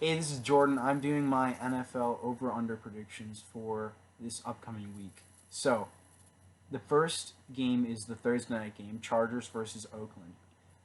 Hey, this is Jordan. I'm doing my NFL over/under predictions for this upcoming week. So, the first game is the Thursday night game, Chargers versus Oakland.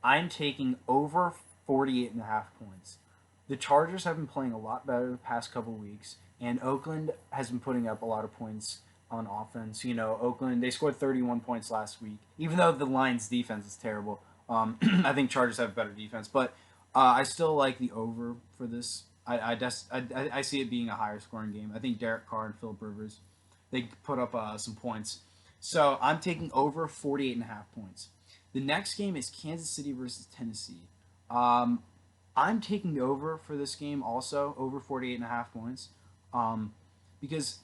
I'm taking over 48 and a half points. The Chargers have been playing a lot better the past couple weeks, and Oakland has been putting up a lot of points on offense. Oakland, they scored 31 points last week, even though the Lions' defense is terrible. I think Chargers have better defense, but I still like the over for this. I see it being a higher scoring game. I think Derek Carr and Philip Rivers, they put up some points. So I'm taking over 48 and a half points. The next game is Kansas City versus Tennessee. Um, I'm taking over for this game also, over 48 and a half points. Um, because,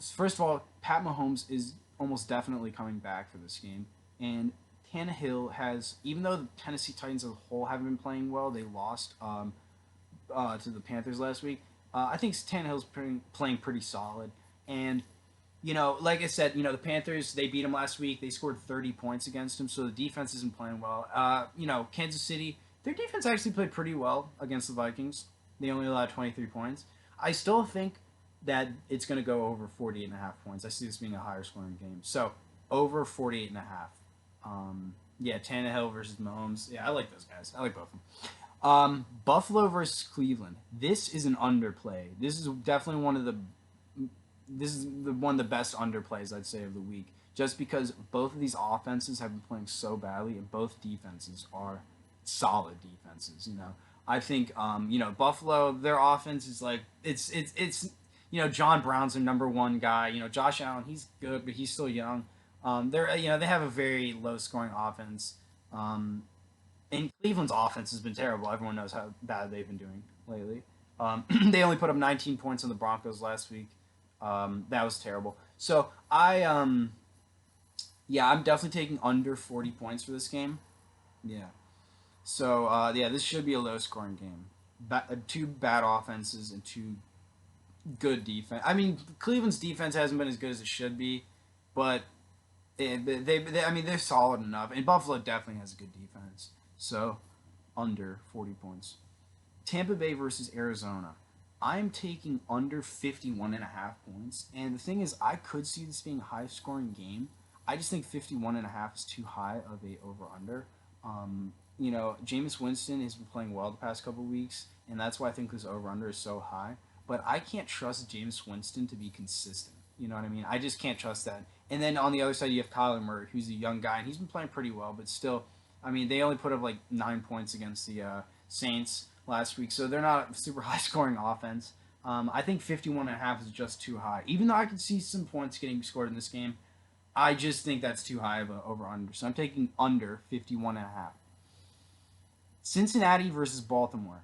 first of all, Pat Mahomes is almost definitely coming back for this game. And Tannehill has, even though the Tennessee Titans as a whole haven't been playing well, they lost to the Panthers last week. I think Tannehill's playing pretty solid. And like I said, the Panthers, they beat them last week. They scored 30 points against them, so the defense isn't playing well. Kansas City, their defense actually played pretty well against the Vikings. They only allowed 23 points. I still think that it's going to go over 48 and a half points. I see this being a higher scoring game. So, over 48 and a half. Yeah, Tannehill versus Mahomes. Yeah, I like those guys. I like both of them. Buffalo versus Cleveland. This is an underplay. This is definitely one of the best underplays I'd say of the week. Just because both of these offenses have been playing so badly, and both defenses are solid defenses. I think Buffalo, their offense is like it's John Brown's their number one guy. Josh Allen, he's good, but he's still young. They have a very low scoring offense. And Cleveland's offense has been terrible. Everyone knows how bad they've been doing lately. They only put up 19 points on the Broncos last week. That was terrible. So yeah, I'm definitely taking under 40 points for this game. Yeah. So yeah, this should be a low scoring game. Two bad offenses and two good defense. I mean, Cleveland's defense hasn't been as good as it should be, but I mean, they're solid enough. And Buffalo definitely has a good defense. So under 40 points. Tampa Bay versus Arizona. I'm taking under 51 and a half points. And the thing is, I could see this being a high scoring game. I just think 51 and a half is too high of a over under. Jameis Winston has been playing well the past couple of weeks, and that's why I think this over under is so high. But I can't trust Jameis Winston to be consistent. You know what I mean? I just can't trust that. And then on the other side, you have Kyler Murray, who's a young guy, and he's been playing pretty well, but still, I mean, they only put up like 9 points against the Saints last week, so they're not a super high scoring offense. I think 51 and a half is just too high. Even though I could see some points getting scored in this game, I just think that's too high of an over under. So I'm taking under 51 and a half. Cincinnati versus Baltimore.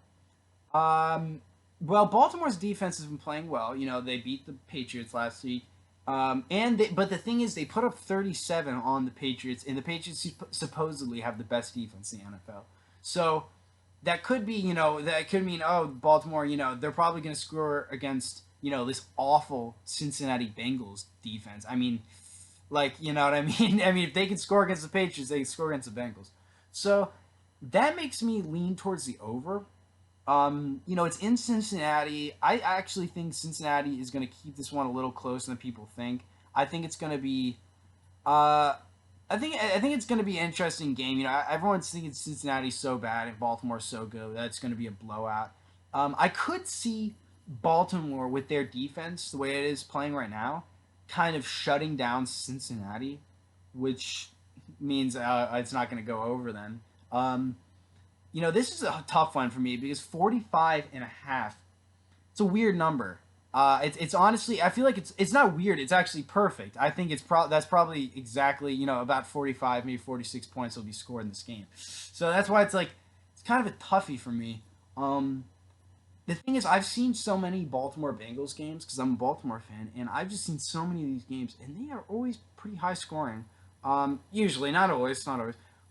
Um, well, Baltimore's defense has been playing well. They beat the Patriots last week. But the thing is, they put up 37 on the Patriots, and the Patriots supposedly have the best defense in the NFL. So that could be, that could mean, oh, Baltimore, they're probably going to score against, this awful Cincinnati Bengals defense. I mean, like, you know what I mean? I mean, if they can score against the Patriots, they can score against the Bengals. So that makes me lean towards the over. It's in Cincinnati. I actually think Cincinnati is going to keep this one a little closer than people think. I think it's going to be, uh, I think it's going to be an interesting game. Everyone's thinking Cincinnati's so bad and Baltimore's so good that it's going to be a blowout. I could see Baltimore with their defense, the way it is playing right now, kind of shutting down Cincinnati, which means it's not going to go over then. Um, this is a tough one for me because 45 and a half, it's a weird number. It's honestly, I feel like it's not weird. It's actually perfect. I think that's probably exactly, about 45, maybe 46 points will be scored in this game. So that's why it's like, it's kind of a toughie for me. Um, the thing is, I've seen so many Baltimore Bengals games because I'm a Baltimore fan, and I've just seen so many of these games, and they are always pretty high scoring. Usually, not always,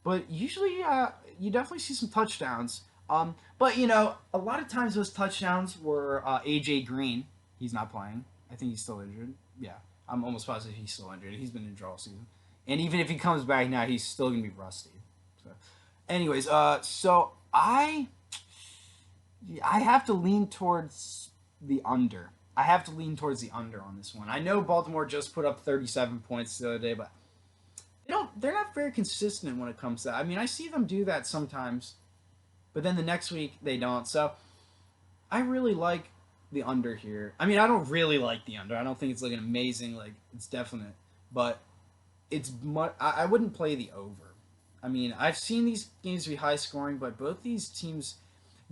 but usually, you definitely see some touchdowns. But a lot of times those touchdowns were AJ Green. He's not playing. I think he's still injured. Yeah, I'm almost positive he's still injured. He's been injured all season, and even if he comes back now, he's still gonna be rusty. So, anyways, so I have to lean towards the under. I have to lean towards the under on this one. I know Baltimore just put up 37 points the other day, but they're not very consistent when it comes to that. I mean, I see them do that sometimes, but then the next week they don't. So I really like the under here. I mean, I don't really like the under. I don't think it's looking amazing. Like it's definite, but it's much. I wouldn't play the over. I mean, I've seen these games be high scoring, but both these teams.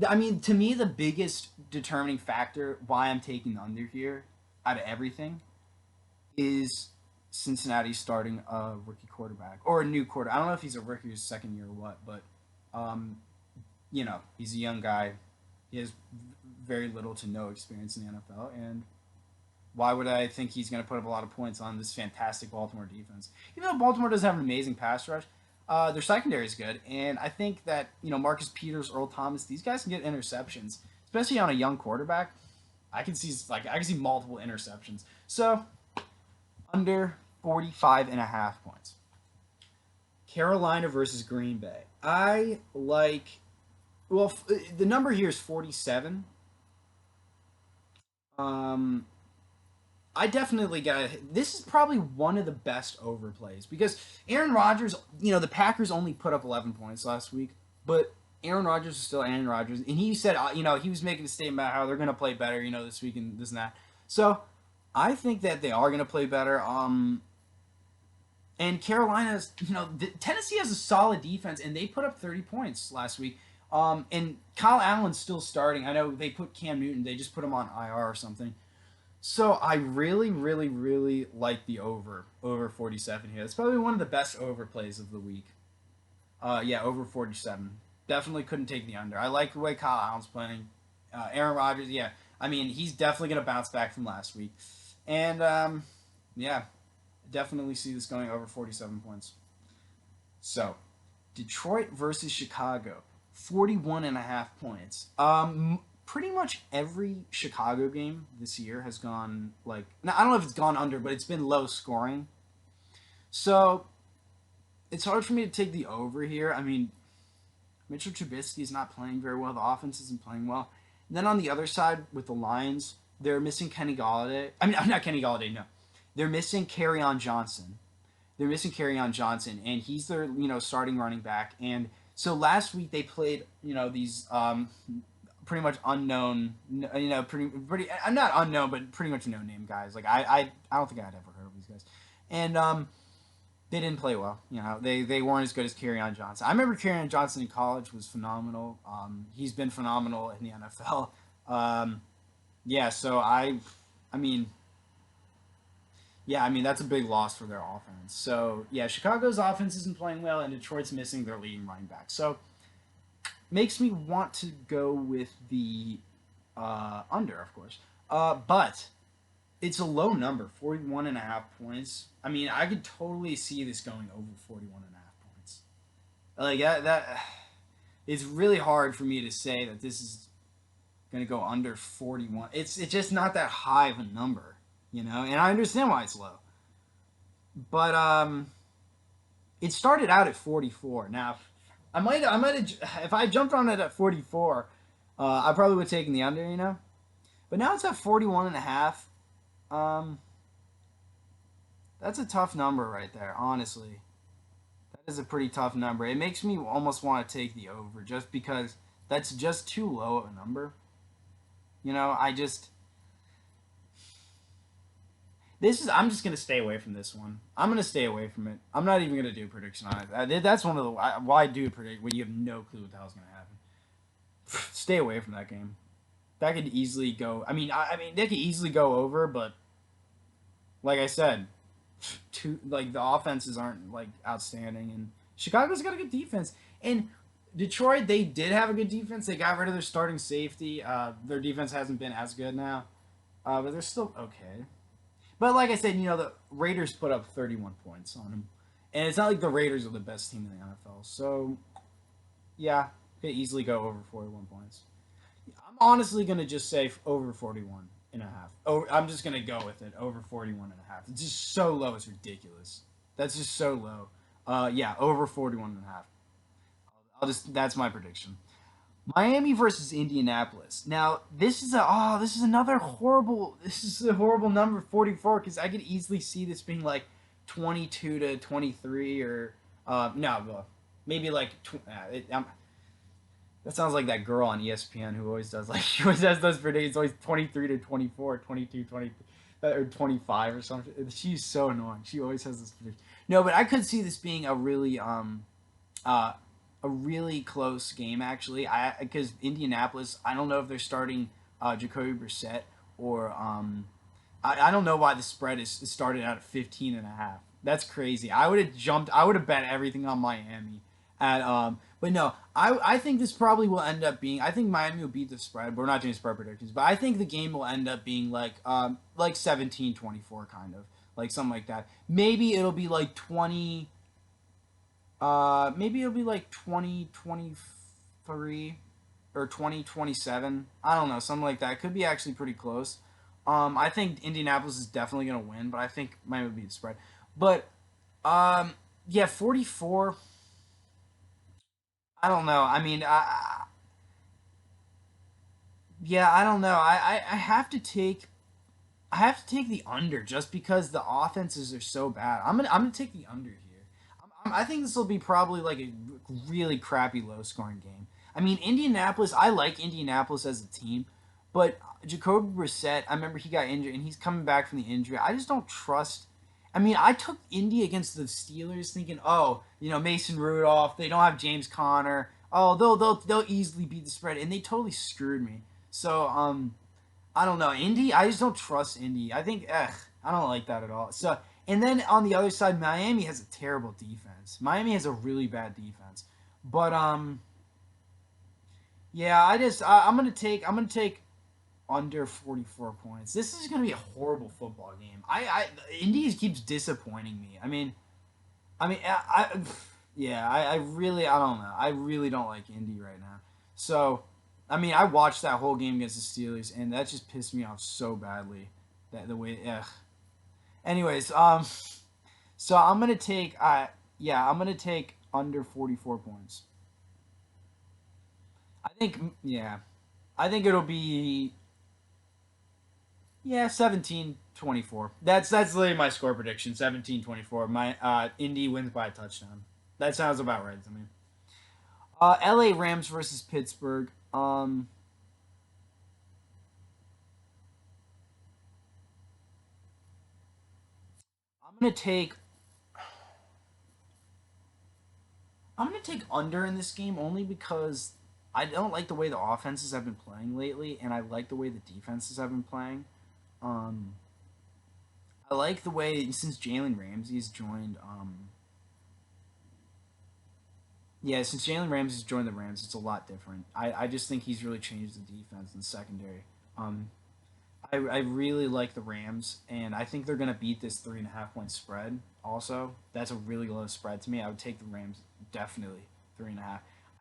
I mean, to me, the biggest determining factor why I'm taking the under here out of everything is Cincinnati starting a rookie quarterback or a new quarter. I don't know if he's a rookie or his second year or what, but um, he's a young guy. He has very little to no experience in the NFL, and why would I think he's going to put up a lot of points on this fantastic Baltimore defense? Even though Baltimore doesn't have an amazing pass rush, their secondary is good, and I think that Marcus Peters, Earl Thomas, these guys can get interceptions, especially on a young quarterback. I can see multiple interceptions. So under 45 and a half points. Carolina versus Green Bay. I like. Well, the number here is 47. Um, I definitely got. This is probably one of the best overplays because Aaron Rodgers. The Packers only put up 11 points last week, but Aaron Rodgers is still Aaron Rodgers, and he said, he was making a statement about how they're going to play better, this week and this and that. So I think that they are going to play better. And Carolina's, Tennessee has a solid defense, and they put up 30 points last week. And Kyle Allen's still starting. I know they put Cam Newton, they just put him on IR or something. So I really, really, really like the over 47 here. It's probably one of the best overplays of the week. Yeah, over 47. Definitely couldn't take the under. I like the way Kyle Allen's playing. Aaron Rodgers, yeah. I mean, he's definitely going to bounce back from last week. And, yeah, definitely see this going over 47 points. So, Detroit versus Chicago. 41 and a half points. Pretty much every Chicago game this year has gone like, now, I don't know if it's gone under, but it's been low scoring. So it's hard for me to take the over here. I mean, Mitchell Trubisky is not playing very well. The offense isn't playing well. And then on the other side with the Lions, they're missing Kenny Galladay. I mean, not Kenny Galladay. No, they're missing Kerryon Johnson. They're missing Kerryon Johnson, and he's their starting running back. And so last week they played these pretty much unknown, pretty not unknown, but pretty much no name guys. Like I don't think I'd ever heard of these guys, and they didn't play well. They weren't as good as Kerryon Johnson. I remember Kerryon Johnson in college was phenomenal. He's been phenomenal in the NFL. Yeah, so mean, that's a big loss for their offense. So yeah, Chicago's offense isn't playing well, and Detroit's missing their leading running back. So makes me want to go with the under, of course. But it's a low number, 41 and a half points. I mean, I could totally see this going over 41 and a half points. Like that it's really hard for me to say that this is going to go under 41. It's just not that high of a number, and I understand why it's low. But it started out at 44. Now, I might have, if I jumped on it at 44, I probably would have taken the under, But now it's at 41 and a half. That's a tough number right there, honestly. That is a pretty tough number. It makes me almost want to take the over just because that's just too low of a number. I just I'm just gonna stay away from this one. I'm gonna stay away from it. I'm not even gonna do a prediction on it. That's one of the why I do predict when you have no clue what the hell's gonna happen. Stay away from that game. That could easily go. I mean, they could easily go over, but like I said, the offenses aren't like outstanding, and Chicago's got a good defense. And Detroit, they did have a good defense. They got rid of their starting safety. Their defense hasn't been as good now, but they're still okay. But like I said, the Raiders put up 31 points on them. And it's not like the Raiders are the best team in the NFL. So, yeah, could easily go over 41 points. I'm honestly going to just say over 41 and a half. I'm just going to go with it, over 41 and a half. It's just so low, it's ridiculous. That's just so low. Yeah, over 41 and a half. That's my prediction. Miami versus Indianapolis. Now, this is a horrible number 44 cuz I could easily see this being like 22 to 23 or no, well, maybe like that sounds like that girl on ESPN who always does like she always has those predictions always 23 to 24, 22, 20 or 25 or something. She's so annoying. She always has this prediction. No, but I could see this being uh a really close game actually. I because Indianapolis, I don't know if they're starting Jacoby Brissett or I don't know why the spread is started out at 15 and a half. That's crazy. I would have bet everything on Miami at but no, I think this probably will end up being I think Miami will beat the spread. We're not doing spread predictions, but I think the game will end up being like 17-24 kind of. Like something like that. Maybe it'll be like 20 maybe it'll be like 2023 or 2027. I don't know, something like that. It could be actually pretty close. I think Indianapolis is definitely going to win, but I think Miami would be the spread. But yeah, 44. I don't know. I mean, yeah, I don't know. I have to take the under just because the offenses are so bad. I'm gonna take the under here. I think this will be probably like a really crappy low scoring game. I mean, Indianapolis. I like Indianapolis as a team, but Jacoby Brissett. I remember he got injured and he's coming back from the injury. I just don't trust. I mean, I took Indy against the Steelers, thinking, oh, Mason Rudolph. They don't have James Conner. Oh, they'll easily beat the spread, and they totally screwed me. So I don't know. Indy, I just don't trust Indy. I think, I don't like that at all. So, and then on the other side, Miami has a terrible defense. Miami has a really bad defense. But yeah, I'm gonna take under 44 points. This is gonna be a horrible football game. Indy keeps disappointing me. I yeah, I really, I don't know. I really don't like Indy right now. So, I mean, I watched that whole game against the Steelers, and that just pissed me off so badly. That the way, anyways, so I'm gonna take under 44 points. I think, yeah, I think it'll be, yeah, 17-24. That's literally my score prediction, 17-24. My Indy wins by a touchdown. That sounds about right to me. LA Rams versus Pittsburgh. I'm gonna take I'm gonna take under in this game only because I don't like the way the offenses have been playing lately, and I like the way the defenses have been playing. Um, I like the way since Jalen Ramsey's joined. Yeah, since Jalen Ramsey's joined the Rams, it's a lot different. I just think he's really changed the defense and secondary. Um, I really like the Rams, and I think they're gonna beat this 3.5 point spread. Also, that's a really low spread to me. I would take the Rams definitely 3.5. I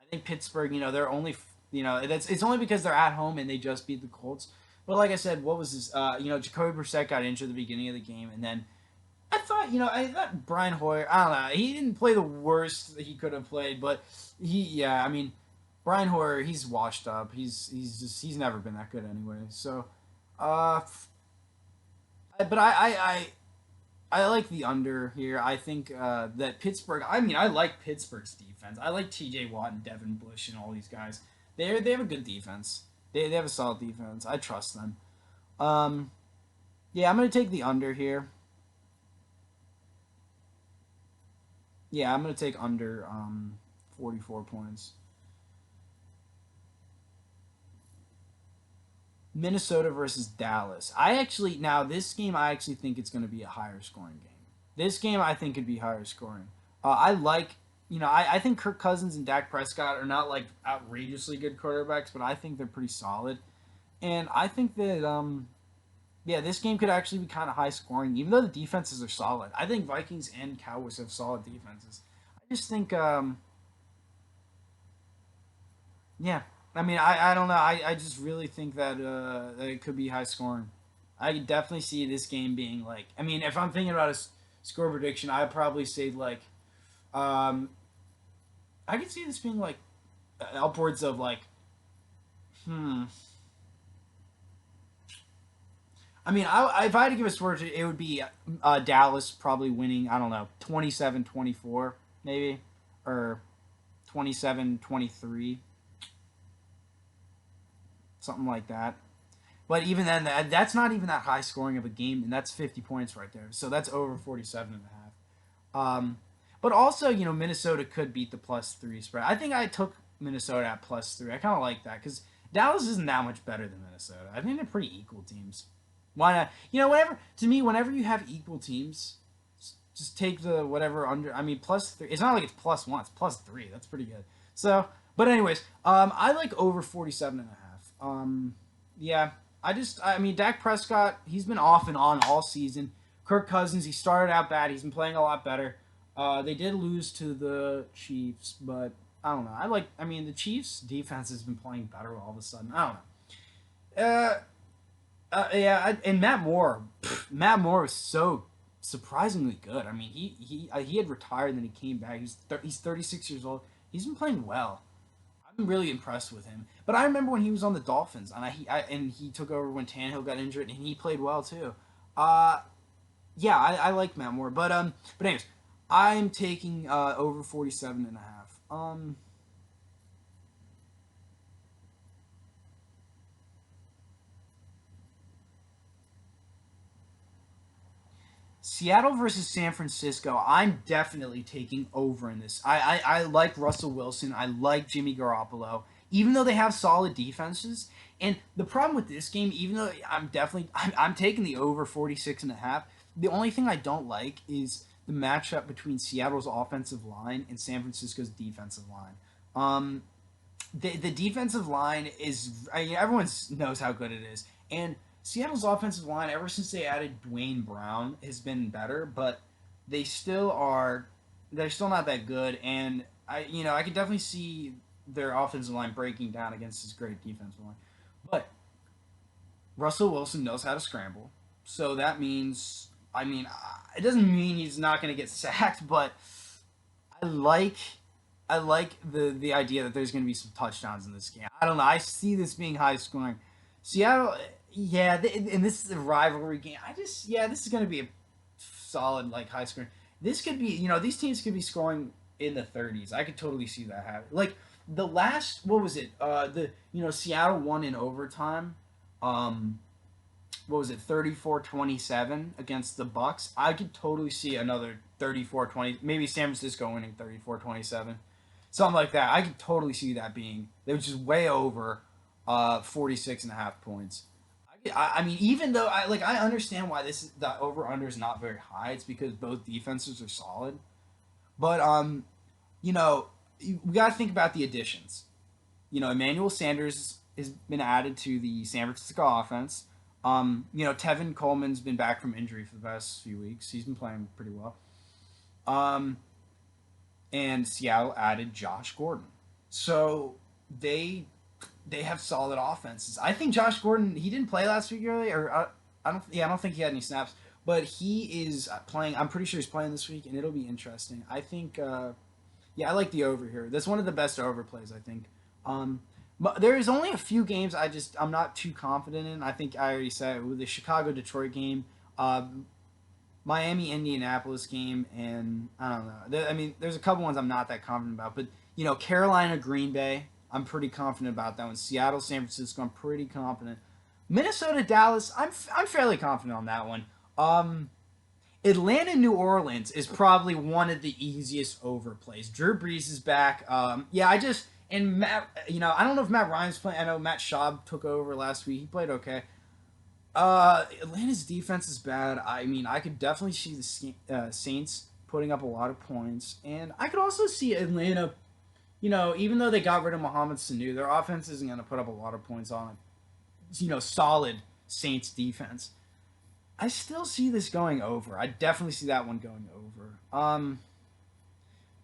think Pittsburgh, they're only, that's it's only because they're at home and they just beat the Colts. But like I said, what was this? Jacoby Brissett got injured at the beginning of the game, and then I thought Brian Hoyer. I don't know. He didn't play the worst that he could have played, but yeah. I mean, Brian Hoyer, he's washed up. He's never been that good anyway. So, uh, but I like the under here. I think that Pittsburgh. I mean, I like Pittsburgh's defense. I like T.J. Watt and Devin Bush and all these guys. They have a good defense. They have a solid defense. I trust them. Um, yeah, I'm gonna take the under here. Yeah, I'm gonna take under 44 points. Minnesota versus Dallas. This game I actually think it's gonna be a higher scoring game. This game I think could be higher scoring. I like I think Kirk Cousins and Dak Prescott are not like outrageously good quarterbacks, but I think they're pretty solid. And I think that yeah, this game could actually be kind of high scoring, even though the defenses are solid. I think Vikings and Cowboys have solid defenses. I just think yeah. I mean, I don't know. I just really think that it could be high scoring. I could definitely see this game being like. I mean, if I'm thinking about a score prediction, I'd probably say like. Um, I could see this being like upwards of like Hmm. I mean, if I had to give a score, it would be Dallas probably winning, I don't know, 27-24 maybe, or 27-23, something like that. But even then, that's not even that high scoring of a game, and that's 50 points right there. So that's over 47 and a half. But also, Minnesota could beat the +3 spread. I think I took Minnesota at +3. I kind of like that because Dallas isn't that much better than Minnesota. I think they're pretty equal teams. Why not? Whenever to me, whenever you have equal teams, just take the whatever under. I mean, +3. It's not like it's +1. It's +3. That's pretty good. So, but anyways, I like over 47 and a half. Yeah, I mean, Dak Prescott, he's been off and on all season. Kirk Cousins, he started out bad. He's been playing a lot better. They did lose to the Chiefs, but I don't know. I mean, the Chiefs' defense has been playing better all of a sudden. I don't know. Yeah, and Matt Moore, Matt Moore is so surprisingly good. I mean, he had retired and then he came back. He's 36 years old. He's been playing well. I'm really impressed with him. But I remember when he was on the Dolphins, and he took over when Tannehill got injured, and he played well too. Uh, yeah, I like Matt Moore, but anyways, I'm taking over 47 and a half. Seattle versus San Francisco. I'm definitely taking over in this. I like Russell Wilson. I like Jimmy Garoppolo. Even though they have solid defenses, and the problem with this game, even though I'm taking the over 46 and a half. The only thing I don't like is the matchup between Seattle's offensive line and San Francisco's defensive line. Um, the defensive line is, I mean, everyone knows how good it is, and Seattle's offensive line ever since they added Dwayne Brown has been better, but they still are they're still not that good, and I could definitely see their offensive line breaking down against this great defensive line, but Russell Wilson knows how to scramble, so that means, I mean, it doesn't mean he's not going to get sacked, but I like I like the idea that there's going to be some touchdowns in this game. I don't know. I see this being high scoring. Seattle, yeah, and this is a rivalry game. This is going to be a solid like high scoring. This could be, these teams could be scoring in the 30s. I could totally see that happen. Like the last, what was it? Seattle won in overtime. Um, what was it, 34-27 against the Bucks. I could totally see another 34-20, maybe San Francisco winning 34-27, something like that. I could totally see that being, they were just way over 46 and a half points. I mean, even though I understand why the over under is not very high. It's because both defenses are solid, but you know we got to think about the additions. Emmanuel Sanders has been added to the San Francisco offense. Tevin Coleman's been back from injury for the past few weeks. He's been playing pretty well. Um, and Seattle added Josh Gordon. So they they have solid offenses. I think Josh Gordon, he didn't play last week really, or I don't think he had any snaps, but he is playing. I'm pretty sure he's playing this week, and it'll be interesting. I think I like the over here. That's one of the best over plays, I think. But there is only a few games I'm not too confident in. I think I already said it with the Chicago Detroit game, Miami Indianapolis game, and I don't know. I mean, there's a couple ones I'm not that confident about, but Carolina Green Bay, I'm pretty confident about that one. Seattle San Francisco, I'm pretty confident. Minnesota Dallas, I'm fairly confident on that one. Atlanta New Orleans is probably one of the easiest overplays. Drew Brees is back. And Matt, I don't know if Matt Ryan's playing. I know Matt Schaub took over last week. He played okay. Atlanta's defense is bad. I mean, I could definitely see the Saints putting up a lot of points, and I could also see Atlanta. Even though they got rid of Mohamed Sanu, their offense isn't going to put up a lot of points on it. Solid Saints defense. I still see this going over. I definitely see that one going over.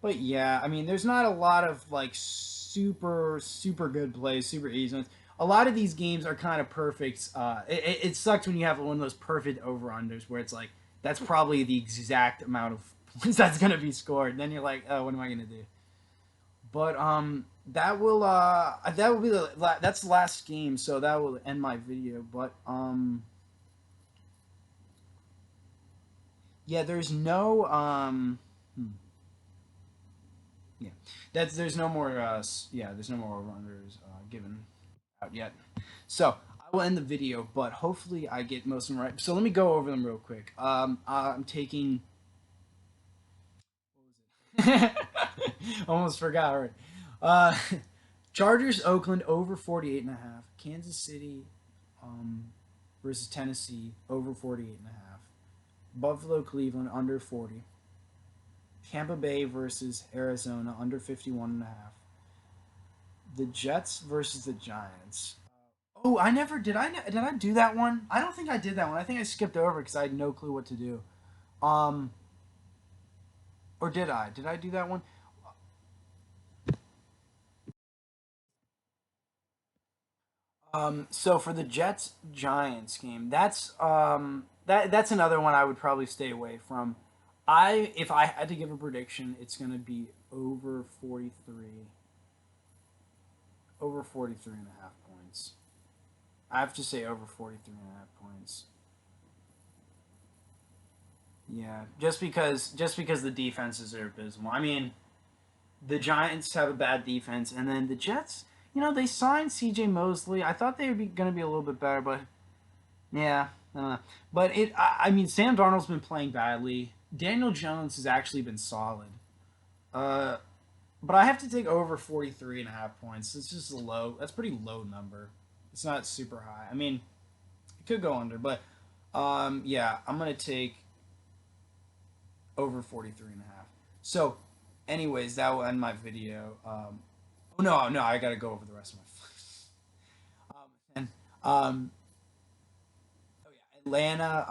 But yeah, I mean, there's not a lot of like super super good plays, super easy ones. A lot of these games are kind of perfect. It sucks when you have one of those perfect over unders where it's like that's probably the exact amount of points that's going to be scored. And then you're like, oh, what am I going to do? But that will be that's the last game, so that will end my video. But yeah, there's no yeah, that's there's no more yeah, there's no more runners given out yet. So I will end the video, but hopefully I get most of them right. So let me go over them real quick. I'm taking. What was it? Almost forgot. All right. Uh, Chargers Oakland over 48.5. Kansas City versus Tennessee over 48.5. Buffalo Cleveland under 40. Tampa Bay versus Arizona under 51.5. The Jets versus the Giants. Oh, I never did I do that one? I don't think I did that one. I think I skipped over because I had no clue what to do. Um, or did I? Did I do that one? So for the Jets Giants game, that's another one I would probably stay away from. If I had to give a prediction, it's gonna be over 43 and a half points. I have to say over 43 and a half points. Yeah, just because the defenses are abysmal. I mean, the Giants have a bad defense, and then the Jets, they signed C.J. Mosley. I thought they would be going to be a little bit better, but yeah, but I mean, Sam Darnold's been playing badly. Daniel Jones has actually been solid. Uh, but I have to take over 43 and a half points. It's just a low. That's a pretty low number. It's not super high. I mean, it could go under, but yeah, I'm gonna take over 43 and a half. So, anyways, that will end my video. Oh no, no, I gotta go over the rest of my. And oh yeah, Atlanta,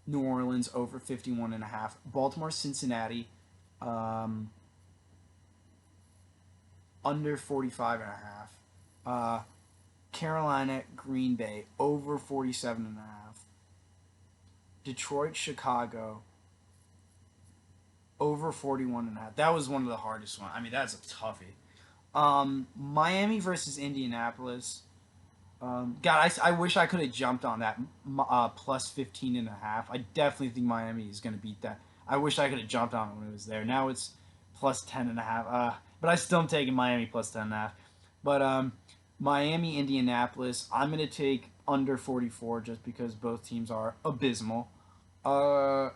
New Orleans over 51 and a half. Baltimore, Cincinnati, um, under 45 and a half. Carolina, Green Bay over 47 and a half. Detroit, Chicago over 41 and a half. That was one of the hardest ones. I mean, that's a toughie. Miami versus Indianapolis. God, I wish I could have jumped on that plus 15 and a half. I definitely think Miami is going to beat that. I wish I could have jumped on it when it was there. Now it's plus 10 and a half. But I still am taking Miami plus 10 and a half. But Miami, Indianapolis, I'm going to take under 44 just because both teams are abysmal. Uh,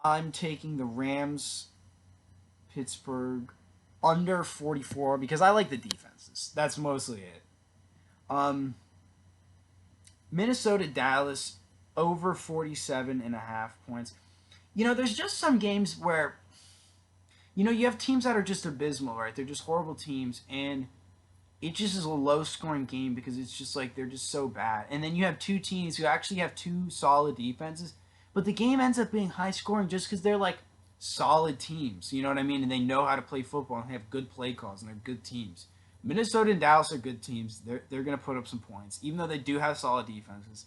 I'm taking the Rams, Pittsburgh, under 44 because I like the defenses. That's mostly it. Um, Minnesota, Dallas, over 47 and a half points. There's just some games where, you have teams that are just abysmal, right? They're just horrible teams, and it just is a low scoring game because it's just like they're just so bad. And then you have two teams who actually have two solid defenses, but the game ends up being high scoring just because they're like solid teams. You know what I mean? And they know how to play football and have good play calls and they're good teams. Minnesota and Dallas are good teams. They're going to put up some points, even though they do have solid defenses.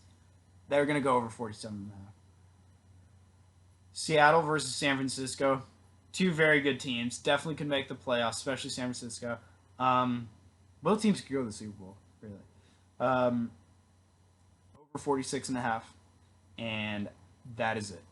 They're going to go over 47 and a half. Seattle versus San Francisco, two very good teams. Definitely could make the playoffs, especially San Francisco. Um, both teams could go to the Super Bowl, really. Um, over 46 and a half, and that is it.